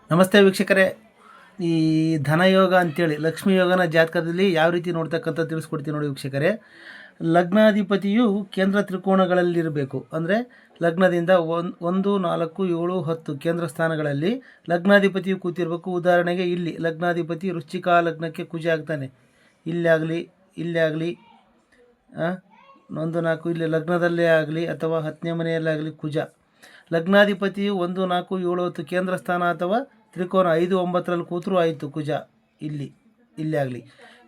ನಮಸ್ತೆ ವೀಕ್ಷಕರೇ. ಈ ಧನಯೋಗ ಅಂತೇಳಿ ಲಕ್ಷ್ಮೀ ಯೋಗನ ಜಾತಕದಲ್ಲಿ ಯಾವ ರೀತಿ ನೋಡ್ತಕ್ಕಂಥ ತಿಳಿಸ್ಕೊಡ್ತೀನಿ ನೋಡಿ ವೀಕ್ಷಕರೇ. ಲಗ್ನಾಧಿಪತಿಯು ಕೇಂದ್ರ ತ್ರಿಕೋನಗಳಲ್ಲಿರಬೇಕು. ಅಂದರೆ ಲಗ್ನದಿಂದ 1, 4, 7, 10 ಕೇಂದ್ರ ಸ್ಥಾನಗಳಲ್ಲಿ ಲಗ್ನಾಧಿಪತಿಯು ಕೂತಿರಬೇಕು. ಉದಾಹರಣೆಗೆ ಇಲ್ಲಿ ಲಗ್ನಾಧಿಪತಿ ವೃಶ್ಚಿಕ ಲಗ್ನಕ್ಕೆ ಕುಜ ಆಗ್ತಾನೆ. ಇಲ್ಲೇ ಆಗಲಿ 1, 4 ಇಲ್ಲಿ ಲಗ್ನದಲ್ಲೇ ಆಗಲಿ ಅಥವಾ 10ನೇ ಮನೆಯಲ್ಲಾಗಲಿ ಕುಜ. ಲಗ್ನಾಧಿಪತಿಯು 1, 4, 7, 10 ಕೇಂದ್ರ ಸ್ಥಾನ ಅಥವಾ ತ್ರಿಕೋನ 5, 9ರಲ್ಲಿ ಕೂತರೂ ಆಯಿತು. ಕುಜ ಇಲ್ಲಿ ಆಗಲಿ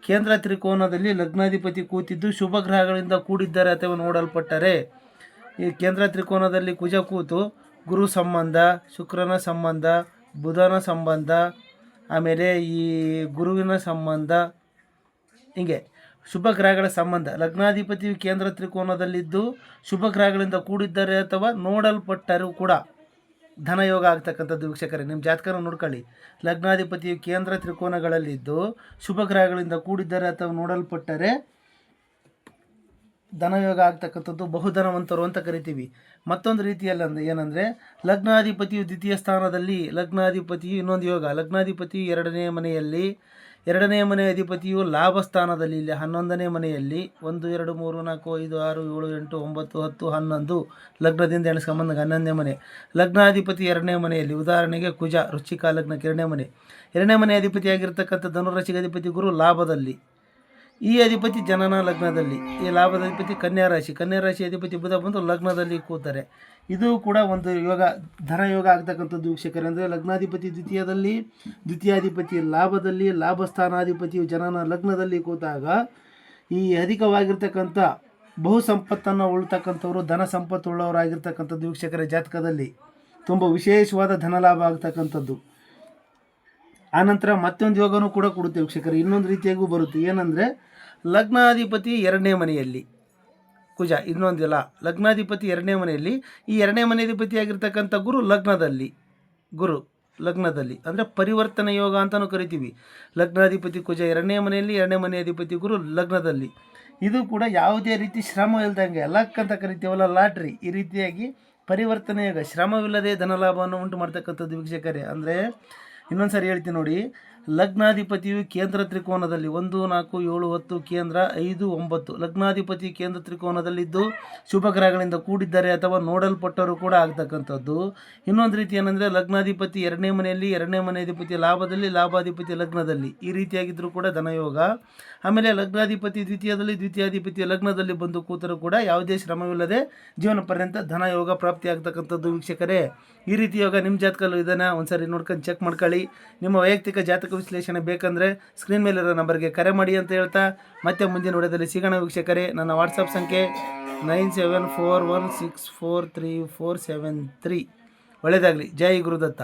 ಕೇಂದ್ರ ತ್ರಿಕೋನದಲ್ಲಿ ಲಗ್ನಾಧಿಪತಿ ಕೂತಿದ್ದು ಶುಭ ಗ್ರಹಗಳಿಂದ ಕೂಡಿದ್ದಾರೆ ಅಥವಾ ನೋಡಲ್ಪಟ್ಟರೆ, ಈ ಕೇಂದ್ರ ತ್ರಿಕೋನದಲ್ಲಿ ಕುಜ ಕೂತು ಗುರು ಸಂಬಂಧ, ಶುಕ್ರನ ಸಂಬಂಧ, ಬುಧನ ಸಂಬಂಧ, ಆಮೇಲೆ ಈ ಗುರುವಿನ ಸಂಬಂಧ, ಹೀಗೆ ಶುಭ ಗ್ರಹಗಳ ಸಂಬಂಧ, ಲಗ್ನಾಧಿಪತಿಯು ಕೇಂದ್ರ ತ್ರಿಕೋನದಲ್ಲಿದ್ದು ಶುಭ ಗ್ರಹಗಳಿಂದ ಕೂಡಿದ್ದಾರೆ ಅಥವಾ ನೋಡಲ್ಪಟ್ಟರೂ ಕೂಡ ಧನಯೋಗ ಆಗ್ತಕ್ಕಂಥದ್ದು. ವೀಕ್ಷಕರೇ, ನಿಮ್ಮ ಜಾತಕನ ನೋಡ್ಕೊಳ್ಳಿ. ಲಗ್ನಾಧಿಪತಿಯು ಕೇಂದ್ರ ತ್ರಿಕೋನಗಳಲ್ಲಿದ್ದು ಶುಭ ಗ್ರಹಗಳಿಂದ ಕೂಡಿದ್ದಾರೆ ಅಥವಾ ನೋಡಲ್ಪಟ್ಟರೆ ಧನಯೋಗ ಆಗ್ತಕ್ಕಂಥದ್ದು. ಬಹುಧನವಂತರು ಅಂತ ಕರಿತೀವಿ. ಮತ್ತೊಂದು ರೀತಿಯಲ್ಲಿ ಏನಂದರೆ ಲಗ್ನಾಧಿಪತಿಯು ದ್ವಿತೀಯ ಸ್ಥಾನದಲ್ಲಿ, ಲಗ್ನಾಧಿಪತಿಯು ಇನ್ನೊಂದು ಯೋಗ, ಲಗ್ನಾಧಿಪತಿಯು 2ನೇ ಮನೆಯಲ್ಲಿ, 2ನೇ ಮನೆ ಅಧಿಪತಿಯು ಲಾಭ ಸ್ಥಾನದಲ್ಲಿ, ಇಲ್ಲಿ 11ನೇ ಮನೆಯಲ್ಲಿ 1, 2, 3, 4, 5, 6, 7, 8, 9, 10, 11 ಲಗ್ನದಿಂದ ಎಣಿಸ್ಕೊಂಬಂದ 11ನೇ ಮನೆ. ಲಗ್ನಾಧಿಪತಿ 2ನೇ ಮನೆಯಲ್ಲಿ, ಉದಾಹರಣೆಗೆ ಕುಜ ವೃಶ್ಚಿಕ ಲಗ್ನಕ್ಕೆ 2ನೇ ಮನೆ. 2ನೇ ಮನೆ ಅಧಿಪತಿಯಾಗಿರ್ತಕ್ಕಂಥ ಧನುರಾಶಿಗೆ ಅಧಿಪತಿ ಗುರು ಲಾಭದಲ್ಲಿ, ಈ ಅಧಿಪತಿ ಜನನ ಲಗ್ನದಲ್ಲಿ, ಈ ಲಾಭದ ಅಧಿಪತಿ ಕನ್ಯಾ ರಾಶಿ ಅಧಿಪತಿ ಬುಧ ಬಂದು ಲಗ್ನದಲ್ಲಿ ಕೂತಾರೆ. ಇದು ಕೂಡ ಒಂದು ಯೋಗ, ಧನಯೋಗ ಆಗ್ತಕ್ಕಂಥದ್ದು ವೀಕ್ಷಕರೇ. ಅಂದರೆ ಲಗ್ನಾಧಿಪತಿ ದ್ವಿತೀಯದಲ್ಲಿ, ದ್ವಿತೀಯಾಧಿಪತಿ ಲಾಭದಲ್ಲಿ, ಲಾಭ ಸ್ಥಾನಾಧಿಪತಿಯು ಜನನ ಲಗ್ನದಲ್ಲಿ ಕೂತಾಗ ಈ ಅಧಿಕವಾಗಿರ್ತಕ್ಕಂಥ ಬಹು ಸಂಪತ್ತನ್ನು ಉಳ್ತಕ್ಕಂಥವ್ರು, ಧನ ಸಂಪತ್ತುಳ್ಳವರಾಗಿರ್ತಕ್ಕಂಥದ್ದು ವೀಕ್ಷಕರ ಜಾತಕದಲ್ಲಿ ತುಂಬ ವಿಶೇಷವಾದ ಧನಲಾಭ ಆಗ್ತಕ್ಕಂಥದ್ದು. ಆನಂತರ ಮತ್ತೊಂದು ಯೋಗನೂ ಕೂಡ ಕೊಡುತ್ತೆ ವೀಕ್ಷಕರೇ. ಇನ್ನೊಂದು ರೀತಿಯಾಗೂ ಬರುತ್ತೆ. ಏನಂದರೆ ಲಗ್ನಾಧಿಪತಿ 2ನೇ ಮನೆಯಲ್ಲಿ ಕುಜ, ಇನ್ನೊಂದಿಲ್ಲ, ಲಗ್ನಾಧಿಪತಿ 2ನೇ ಮನೆಯಲ್ಲಿ, ಈ 2ನೇ ಮನೆ ಅಧಿಪತಿಯಾಗಿರ್ತಕ್ಕಂಥ ಗುರು ಲಗ್ನದಲ್ಲಿ ಅಂದರೆ ಪರಿವರ್ತನೆ ಯೋಗ ಅಂತಲೂ ಕರಿತೀವಿ. ಲಗ್ನಾಧಿಪತಿ ಕುಜ 2ನೇ ಮನೆಯಲ್ಲಿ, 2ನೇ ಮನೆ ಅಧಿಪತಿ ಗುರು ಲಗ್ನದಲ್ಲಿ. ಇದು ಕೂಡ ಯಾವುದೇ ರೀತಿ ಶ್ರಮ ಇಲ್ದಂಗೆ, ಲಕ್ ಅಂತ ಕರಿತೀವಲ್ಲ, ಲಾಟ್ರಿ, ಈ ರೀತಿಯಾಗಿ ಪರಿವರ್ತನೆ ಯೋಗ ಶ್ರಮವಿಲ್ಲದೆ ಧನಲಾಭವನ್ನು ಉಂಟು ಮಾಡ್ತಕ್ಕಂಥದ್ದು ವೀಕ್ಷಕರೇ. ಅಂದರೆ ಇನ್ನೊಂದು ಸಾರಿ ಹೇಳ್ತೀನಿ ನೋಡಿ. ಲಗ್ನಾಧಿಪತಿಯು ಕೇಂದ್ರ ತ್ರಿಕೋನದಲ್ಲಿ 1, 4, 7, 10 ಕೇಂದ್ರ 5, 9 ಲಗ್ನಾಧಿಪತಿ ಕೇಂದ್ರ ತ್ರಿಕೋನದಲ್ಲಿದ್ದು ಶುಭ ಗ್ರಹಗಳಿಂದ ಕೂಡಿದ್ದಾರೆ ಅಥವಾ ನೋಡಲ್ಪಟ್ಟರು ಕೂಡ ಆಗ್ತಕ್ಕಂಥದ್ದು. ಇನ್ನೊಂದು ರೀತಿ ಏನಂದರೆ ಲಗ್ನಾಧಿಪತಿ 2ನೇ ಮನೆಯಲ್ಲಿ, 2ನೇ ಮನೆ ಅಧಿಪತಿ ಲಾಭದಲ್ಲಿ, ಲಾಭಾಧಿಪತಿ ಲಗ್ನದಲ್ಲಿ, ಈ ರೀತಿಯಾಗಿದ್ದರೂ ಕೂಡ ಧನಯೋಗ. ಆಮೇಲೆ ಲಗ್ನಾಧಿಪತಿ ದ್ವಿತೀಯದಲ್ಲಿ, ದ್ವಿತೀಯಾಧಿಪತಿ ಲಗ್ನದಲ್ಲಿ ಬಂದು ಕೂತರೂ ಕೂಡ ಯಾವುದೇ ಶ್ರಮವಿಲ್ಲದೆ ಜೀವನ ಪರ್ಯಂತ ಧನಯೋಗ ಪ್ರಾಪ್ತಿ ಆಗ್ತಕ್ಕಂಥದ್ದು ವೀಕ್ಷಕರೇ. ಈ ರೀತಿ ಯೋಗ ನಿಮ್ಮ ಜಾತಕಲ್ಲೂ ಇದನ್ನು ಒಂದ್ಸರಿ ನೋಡ್ಕೊಂಡು ಚೆಕ್ ಮಾಡ್ಕೊಳ್ಳಿ. ನಿಮ್ಮ ವೈಯಕ್ತಿಕ ಜಾತಕ ವಿಶ್ಲೇಷಣೆ ಬೇಕಂದರೆ ಸ್ಕ್ರೀನ್ ಮೇಲಿರೋ ನಂಬರ್ಗೆ ಕರೆ ಮಾಡಿ ಅಂತ ಹೇಳ್ತಾ ಮತ್ತೆ ಮುಂದಿನ ವಿಡಿಯೋದಲ್ಲಿ ಸಿಗೋಣ ವೀಕ್ಷಕರೇ. ನನ್ನ ವಾಟ್ಸಪ್ ಸಂಖ್ಯೆ 9741643473. ಒಳ್ಳೆಯದಾಗಲಿ. ಜೈ ಗುರುದತ್ತ.